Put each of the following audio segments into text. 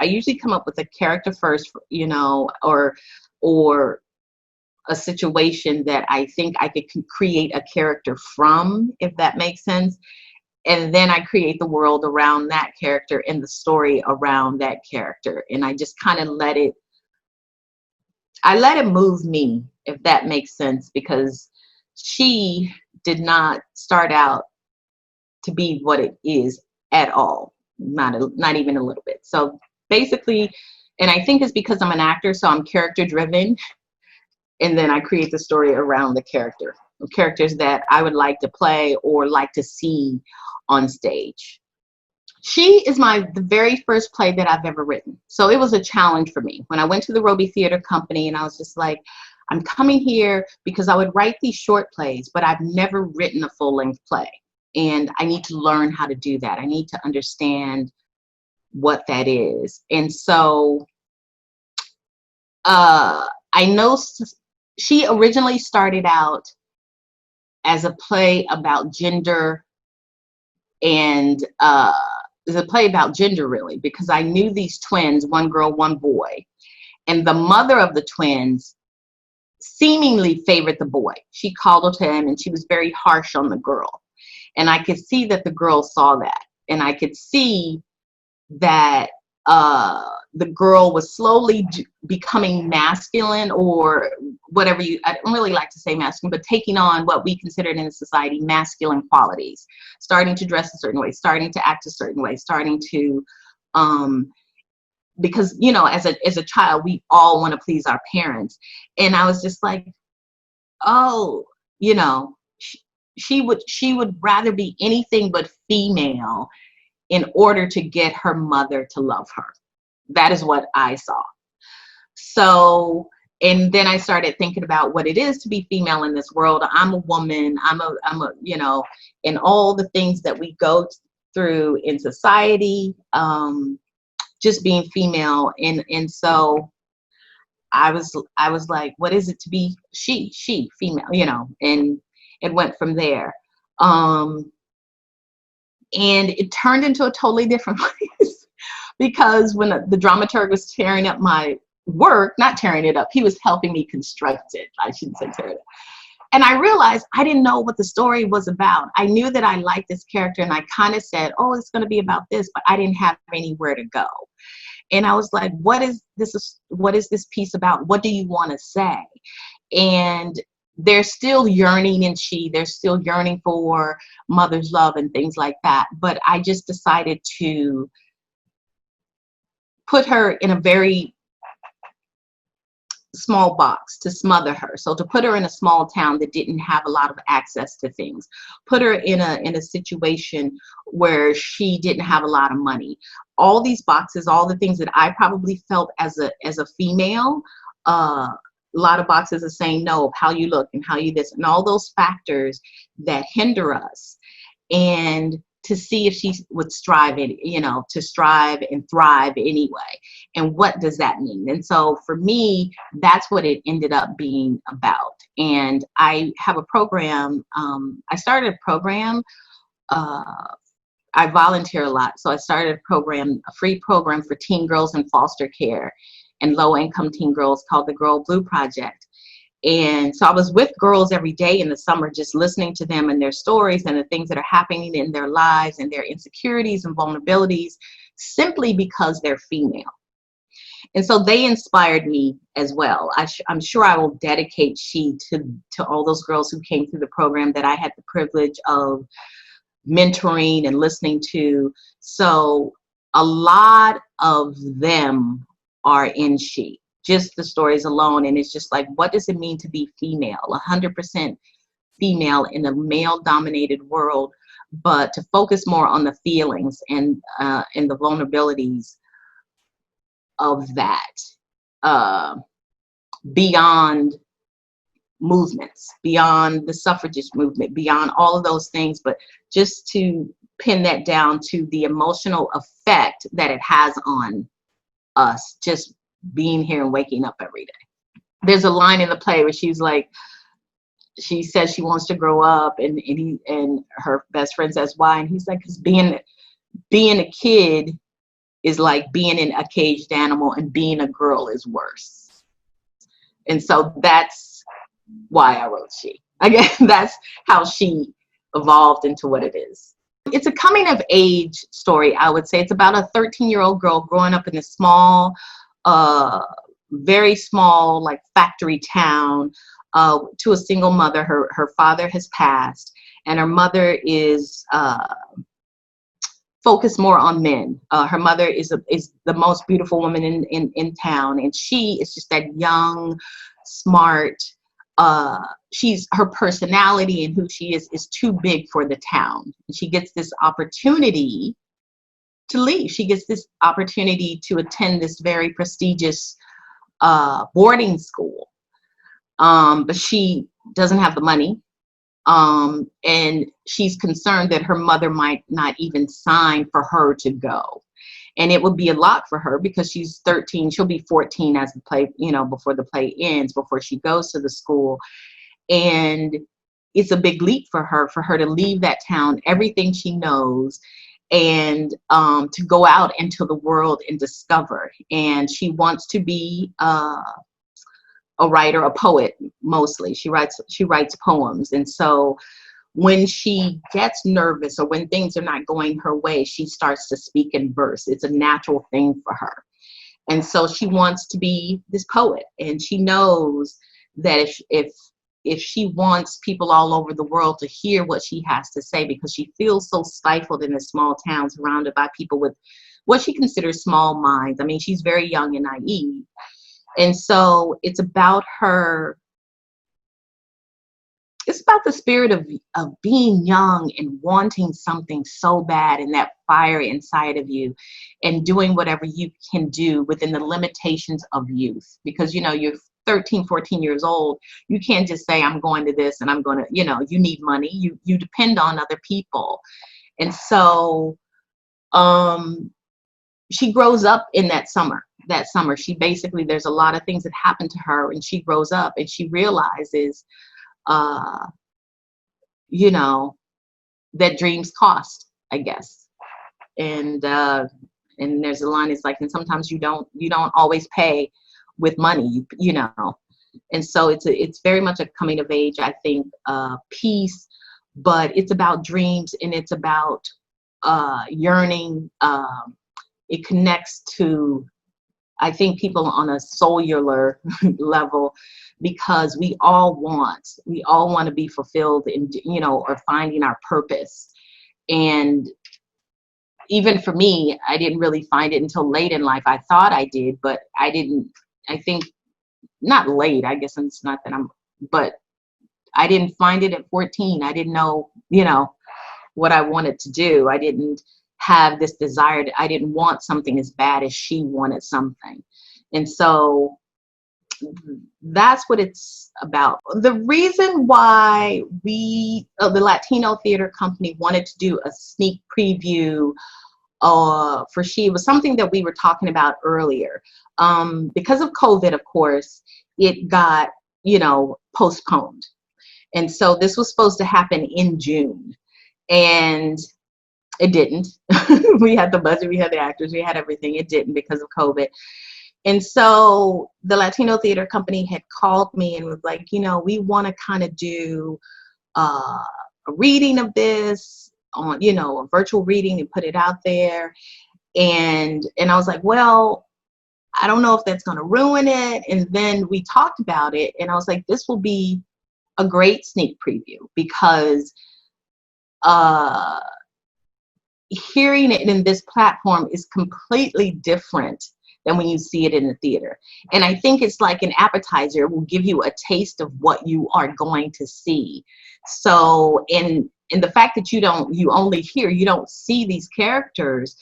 I usually come up with a character first, you know, or a situation that I think I could create a character from, if that makes sense. And then I create the world around that character and the story around that character. And I just kind of let it move me, if that makes sense, because she did not start out to be what it is at all. Not even a little bit. So basically, and I think it's because I'm an actor, so I'm character driven. And then I create the story around the characters that I would like to play or like to see on stage. She is the very first play that I've ever written. So it was a challenge for me. When I went to the Latino Theater Company, and I was just like, I'm coming here because I would write these short plays, but I've never written a full-length play. And I need to learn how to do that. I need to understand what that is. And so I know she originally started out as a play about gender, and is a play about gender, really, because I knew these twins, one girl, one boy, and the mother of the twins seemingly favored the boy. She coddled him, and she was very harsh on the girl. And I could see that the girl saw that, and I could see that the girl was slowly becoming masculine, or whatever I don't really like to say masculine, but taking on what we considered in society masculine qualities, starting to dress a certain way, starting to act a certain way, starting to, because, you know, as a child, we all want to please our parents. And I was just like, oh, you know, she would rather be anything but female in order to get her mother to love her. That is what I saw. So, and then I started thinking about what it is to be female in this world. I'm a woman. I'm a, you know, and all the things that we go through in society, just being female. And so I was like, what is it to be she female, you know, and it went from there. And it turned into a totally different place, because when the dramaturg was tearing up my work, not tearing it up, he was helping me construct it. I shouldn't say tear it up. And I realized I didn't know what the story was about. I knew that I liked this character, and I kind of said, oh, it's going to be about this, but I didn't have anywhere to go. And I was like, what is this piece about? What do you want to say? And they're still yearning, and they're still yearning for mother's love and things like that. But I just decided to put her in a very small box, to smother her. So to put her in a small town that didn't have a lot of access to things, put her in a situation where she didn't have a lot of money. All these boxes, all the things that I probably felt as a female, a lot of boxes of saying no, of how you look and how you this, and all those factors that hinder us. And to see if she would strive, to strive and thrive anyway. And what does that mean? And so for me, that's what it ended up being about. And I have a program. I started a program. I volunteer a lot. So I started a free program for teen girls in foster care and low-income teen girls called the Girl Blue Project. And so I was with girls every day in the summer, just listening to them and their stories and the things that are happening in their lives and their insecurities and vulnerabilities, simply because they're female. And so they inspired me as well. I'm sure I will dedicate to all those girls who came through the program that I had the privilege of mentoring and listening to. So a lot of them are in She. Just the stories alone. And it's just like, what does it mean to be female? 100% female in a male-dominated world, but to focus more on the feelings and the vulnerabilities of that, beyond movements, beyond the suffragist movement, beyond all of those things, but just to pin that down to the emotional effect that it has on us, just being here and waking up every day. There's a line in the play where she's like, she says she wants to grow up, and her best friend says why, and he's like, because being a kid is like being in a caged animal, and being a girl is worse. And so that's why I wrote She. Again, that's how She evolved into what it is. It's a coming of age story, I would say. It's about a 13-year-old girl growing up in a small, very small, like factory town, to a single mother. Her father has passed, and her mother is focused more on men. Her mother is the most beautiful woman in town, and she is just that young, smart. Her personality and who she is too big for the town. And she gets this opportunity to leave. She gets this opportunity to attend this very prestigious boarding school, but she doesn't have the money. And she's concerned that her mother might not even sign for her to go. And it would be a lot for her because she's 13. She'll be 14 as the play, before the play ends, before she goes to the school. And it's a big leap for her to leave that town, everything she knows, and to go out into the world and discover. And she wants to be a writer, a poet, mostly. She writes poems. And so when she gets nervous or when things are not going her way, she starts to speak in verse. It's a natural thing for her. And so she wants to be this poet. And she knows that if she wants people all over the world to hear what she has to say, because she feels so stifled in a small town surrounded by people with what she considers small minds. I mean, she's very young and naive. And so it's about her. It's about the spirit of being young and wanting something so bad, and that fire inside of you, and doing whatever you can do within the limitations of youth. Because, you're 13, 14 years old. You can't just say, I'm going to this and I'm going to, you need money. You depend on other people. And so she grows up in that summer. She basically, there's a lot of things that happen to her, and she grows up and she realizes that dreams cost, I guess. And there's a line, it's like, and sometimes you don't always pay with money, and so it's very much a coming of age, I think, piece, but it's about dreams, and it's about yearning. It connects to, I think, people on a cellular level, because we all want to be fulfilled in, or finding our purpose. And even for me, I didn't really find it until late in life. I thought I did, but I didn't. I think not late, I guess it's not that but I didn't find it at 14. I didn't know, what I wanted to do. I didn't have this desire. I didn't want something as bad as she wanted something. And so that's what it's about. The reason why the Latino Theater Company wanted to do a sneak preview for She was something that we were talking about earlier. Because of COVID, of course, it got, postponed. And so this was supposed to happen in June, and it didn't. We had the budget, we had the actors, we had everything. It didn't because of COVID. And so the Latino Theater Company had called me and was like, we want to kind of do a reading of this on, a virtual reading, and put it out there. And I was like, well, I don't know if that's going to ruin it. And then we talked about it, and I was like, this will be a great sneak preview, because hearing it in this platform is completely different than when you see it in the theater. And I think it's like an appetizer. It will give you a taste of what you are going to see. So in the fact that you only hear, you don't see these characters,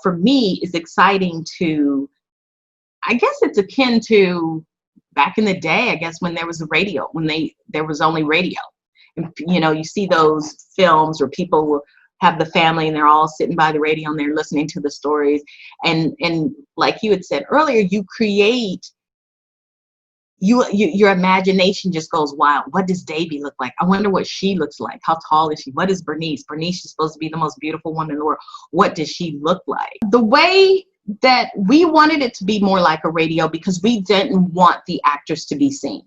for me is exciting to, I guess it's akin to back in the day, I guess, when there was a radio, there was only radio. And, you see those films where people will have the family and they're all sitting by the radio and they're listening to the stories. And like you had said earlier, you create your imagination just goes wild. What does Davy look like? I wonder what she looks like. How tall is she? What is Bernice? Bernice is supposed to be the most beautiful woman in the world. What does she look like? The way that we wanted it to be more like a radio, because we didn't want the actors to be seen.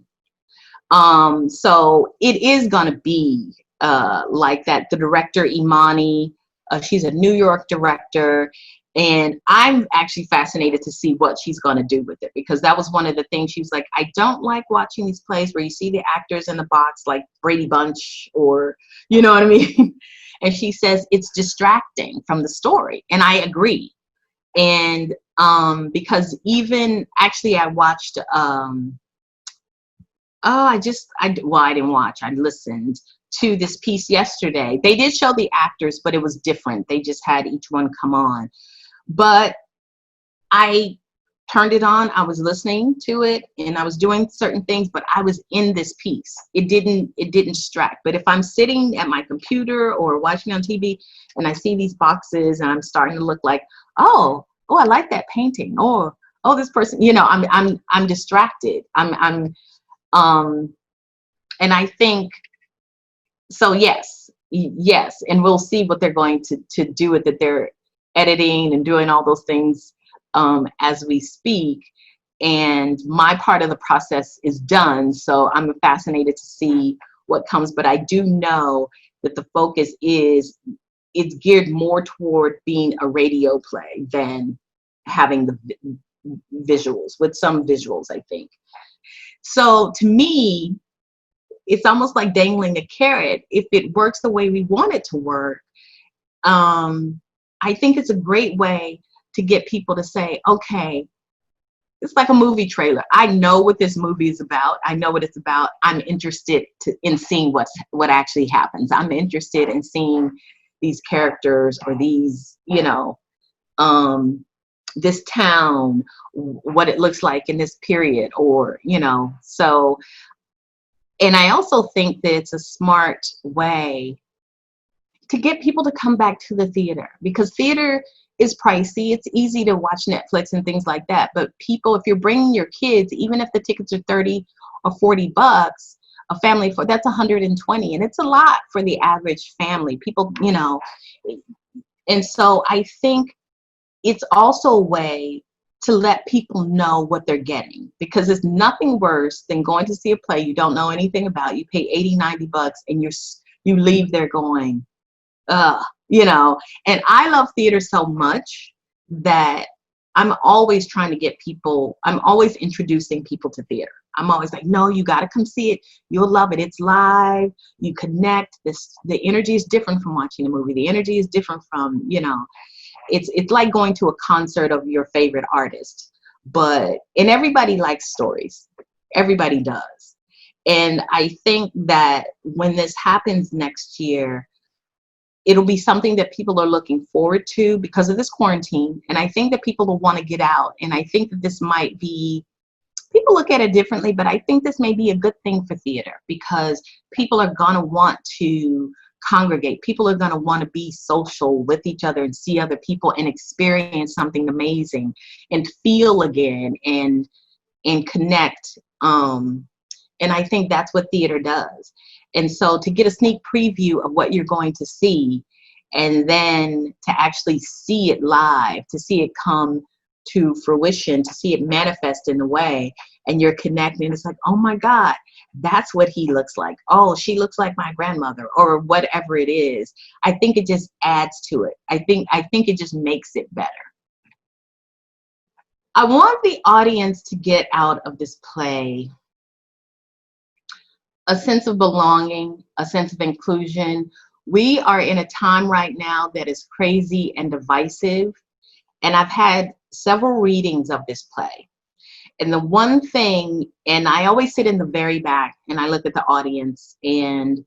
So it is going to be like that. The director, Imani, she's a New York director. And I'm actually fascinated to see what she's going to do with it, because that was one of the things she was like, I don't like watching these plays where you see the actors in the box like Brady Bunch, or, you know what I mean? And she says it's distracting from the story. And I agree. And because even actually I watched, I didn't watch, I listened to this piece yesterday. They did show the actors, but it was different. They just had each one come on. But I turned it on, I was listening to it, and I was doing certain things, but I was in this piece. It didn't distract. But if I'm sitting at my computer or watching on TV and I see these boxes and I'm starting to look like, oh, I like that painting, or oh, this person, you know, I'm distracted. And I think so. Yes, and we'll see what they're going to do with it. They're editing and doing all those things as we speak, and my part of the process is done, so I'm fascinated to see what comes. But I do know that the focus is, it's geared more toward being a radio play than having the visuals, with some visuals, I think. So to me, it's almost like dangling a carrot. If it works the way we want it to work, I think it's a great way to get people to say, okay, it's like a movie trailer. I know what this movie is about. I know what it's about. I'm interested in seeing what actually happens. I'm interested in seeing these characters, or these, you know, this town, what it looks like in this period, or, you know, so. And I also think that it's a smart way to get people to come back to the theater, because theater is pricey. It's easy to watch Netflix and things like that. But people, if you're bringing your kids, even if the tickets are $30 or $40, a family that's $120, and it's a lot for the average family. People, you know, and so I think it's also a way to let people know what they're getting, because it's nothing worse than going to see a play you don't know anything about. You pay $80-$90 and you leave there going, you know. And I love theater so much that I'm always trying to get people, I'm always introducing people to theater. I'm always like, no, you got to come see it. You'll love it. It's live. You connect. The energy is different from watching a movie. The energy is different from, you know, it's like going to a concert of your favorite artist. And everybody likes stories. Everybody does. And I think that when this happens next year, it'll be something that people are looking forward to because of this quarantine. And I think that people will want to get out. And I think that this might be, people look at it differently, but I think this may be a good thing for theater, because people are going to want to congregate. People are going to want to be social with each other and see other people and experience something amazing and feel again and connect. And I think that's what theater does. And so to get a sneak preview of what you're going to see, and then to actually see it live, to see it come to fruition, to see it manifest in the way, and you're connecting, it's like, oh my God, that's what he looks like. Oh, she looks like my grandmother, or whatever it is. I think it just adds to it. I think it just makes it better. I want the audience to get out of this play a sense of belonging, a sense of inclusion. We are in a time right now that is crazy and divisive. And I've had several readings of this play. And the one thing, and I always sit in the very back and I look at the audience, and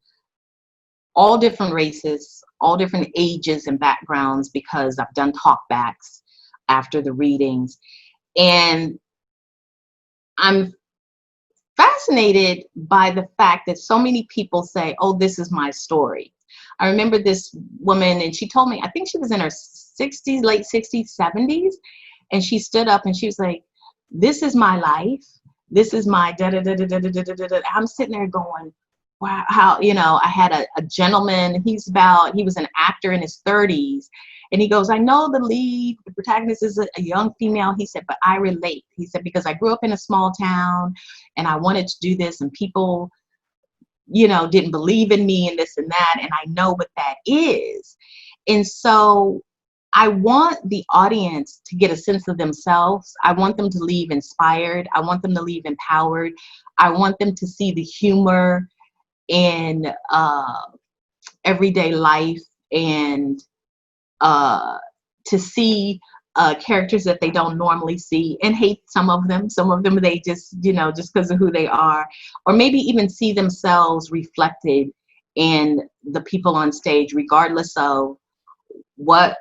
all different races, all different ages and backgrounds, because I've done talkbacks after the readings. And I'm fascinated by the fact that so many people say, oh, this is my story. I remember this woman, and she told me, I think she was in her 60s, late 60s, 70s, and she stood up and she was like, this is my life. this is my da da da da da da da da da. I'm sitting there going, wow, how, you know, I had a gentleman, he was an actor in his 30s. And he goes, I know the protagonist is a young female. He said, but I relate. He said, because I grew up in a small town and I wanted to do this and people, you know, didn't believe in me and this and that. And I know what that is. And so I want the audience to get a sense of themselves. I want them to leave inspired. I want them to leave empowered. I want them to see the humor in everyday life, and to see characters that they don't normally see, and hate some of them. Some of them they just, you know, just because of who they are, or maybe even see themselves reflected in the people on stage, regardless of what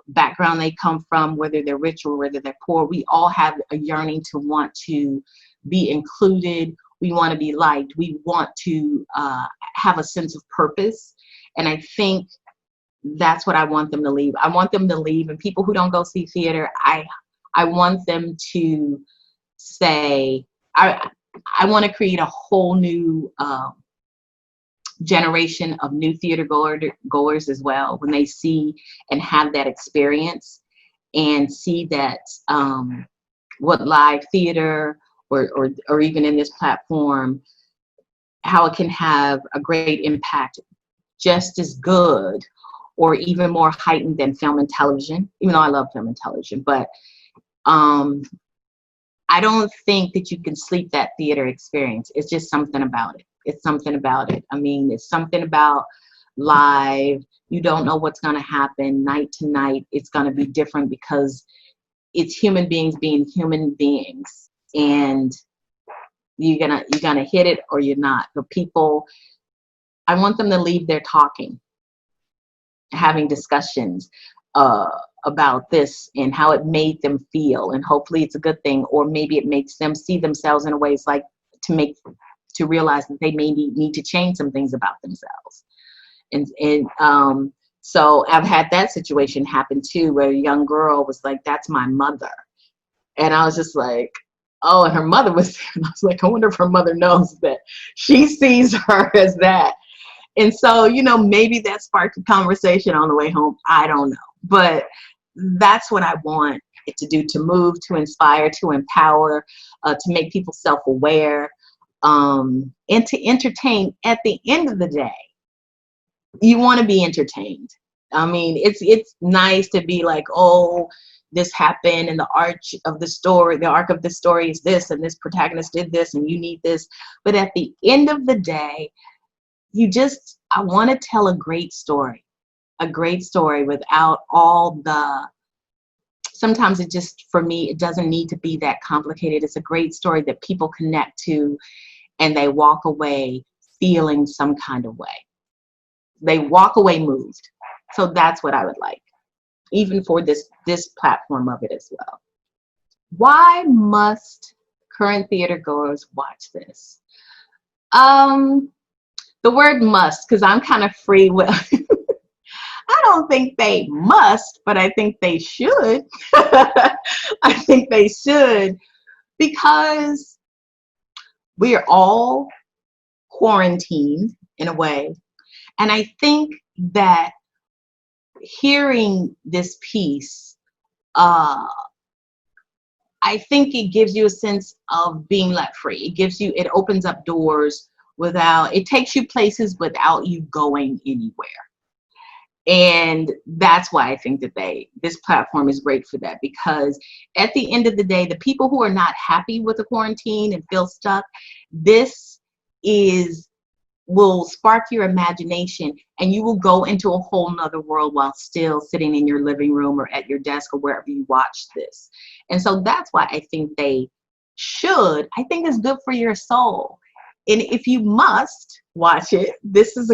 background they come from, whether they're rich or whether they're poor. We all have a yearning to want to be included. We want to be liked. We want to have a sense of purpose. And I think that's what I want them to leave. I want them to leave, and people who don't go see theater, I want them to say, I want to create a whole new generation of new theater goers as well, when they see and have that experience and see that what live theater or even in this platform, how it can have a great impact, just as good or even more heightened than film and television, even though I love film and television. But I don't think that you can sleep that theater experience. It's just something about it. It's something about it. I mean, it's something about live. You don't know what's going to happen night to night. It's going to be different because it's human beings being human beings, and you're gonna hit it or you're not. But people, I want them to leave there talking, having discussions about this and how it made them feel, and hopefully it's a good thing, or maybe it makes them see themselves in a ways like to realize that they may need to change some things about themselves. And so I've had that situation happen too, where a young girl was like, that's my mother. And I was just like, oh, and her mother was there. And I was like, I wonder if her mother knows that she sees her as that. And so, you know, maybe that sparked a conversation on the way home. I don't know. But that's what I want it to do, to move, to inspire, to empower, to make people self-aware, and to entertain. At the end of the day, you want to be entertained. I mean, it's nice to be like, oh, this happened, and the arc of the story is this, and this protagonist did this, and you need this. But at the end of the day, I want to tell a great story without all the, sometimes it just, for me, it doesn't need to be that complicated. It's a great story that people connect to, and they walk away feeling some kind of way. They walk away moved. So that's what I would like, even for this platform of it as well. Why must current theater goers watch this? The word must, because I'm kind of free will. I don't think they must, but I think they should. I think they should, because we are all quarantined in a way. And I think that hearing this piece, I think it gives you a sense of being let free. It opens up doors it takes you places without you going anywhere. And that's why I think that this platform is great for that, because at the end of the day, the people who are not happy with the quarantine and feel stuck, this will spark your imagination, and you will go into a whole nother world while still sitting in your living room or at your desk or wherever you watch this. And so that's why I think I think it's good for your soul. And if you must watch it, this is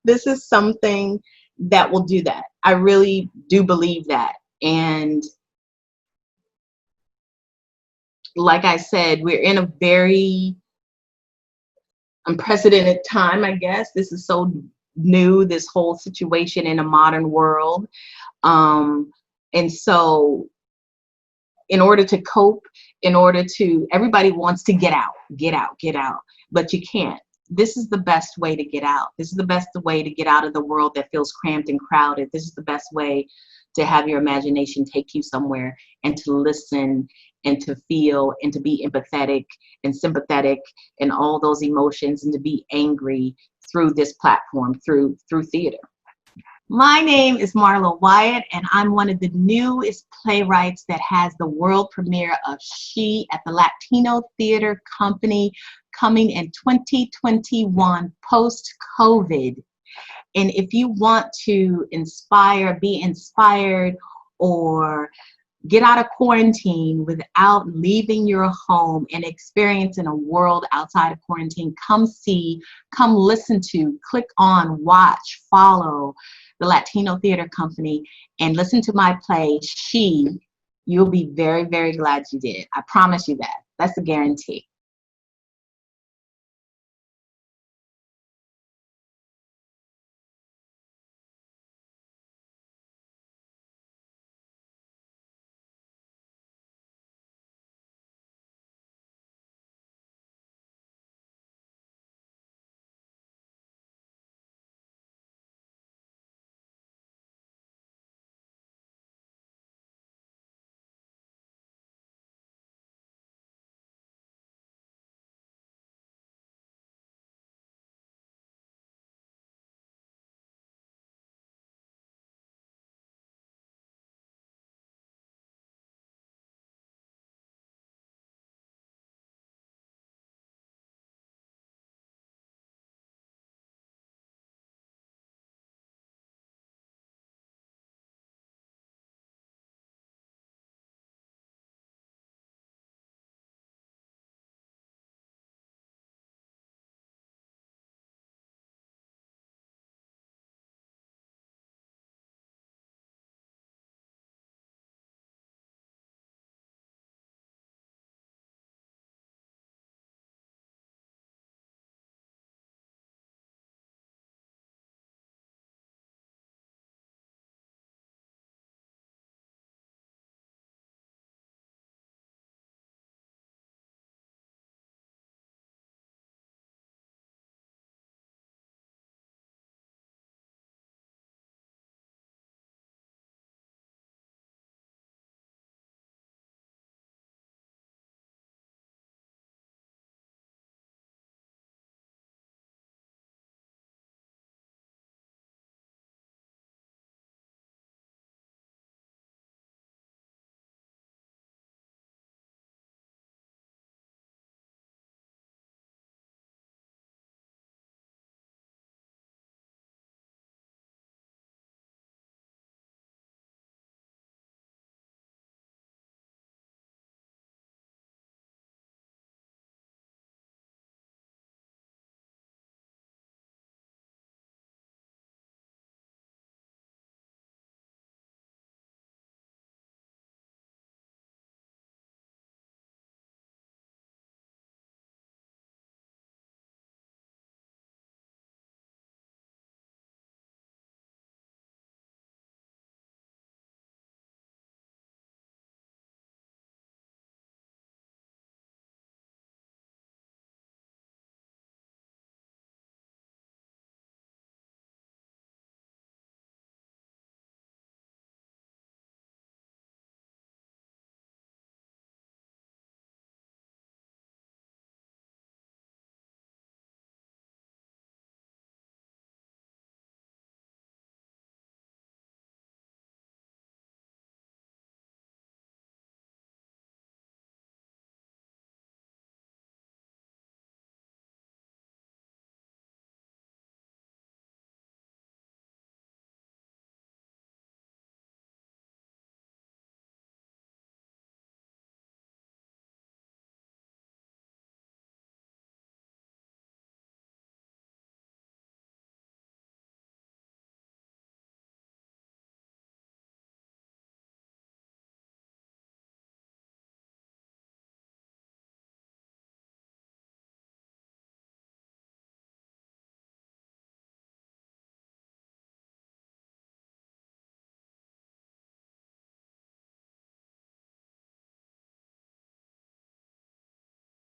this is something that will do that. I really do believe that. And like I said, we're in a very unprecedented time, I guess. This is so new, this whole situation in a modern world. And so in order to cope, everybody wants to get out, get out, get out, but you can't. This is the best way to get out. This is the best way to get out of the world that feels cramped and crowded. This is the best way to have your imagination take you somewhere and to listen and to feel and to be empathetic and sympathetic and all those emotions and to be angry through this platform, through theater. My name is Marlow Wyatt, and I'm one of the newest playwrights that has the world premiere of She at the Latino Theater Company coming in 2021 post-COVID. And if you want to be inspired, or get out of quarantine without leaving your home and experiencing a world outside of quarantine, come see, come listen to, click on, watch, follow the Latino Theater Company and listen to my play, She. You'll be very, very glad you did. I promise you that. That's a guarantee.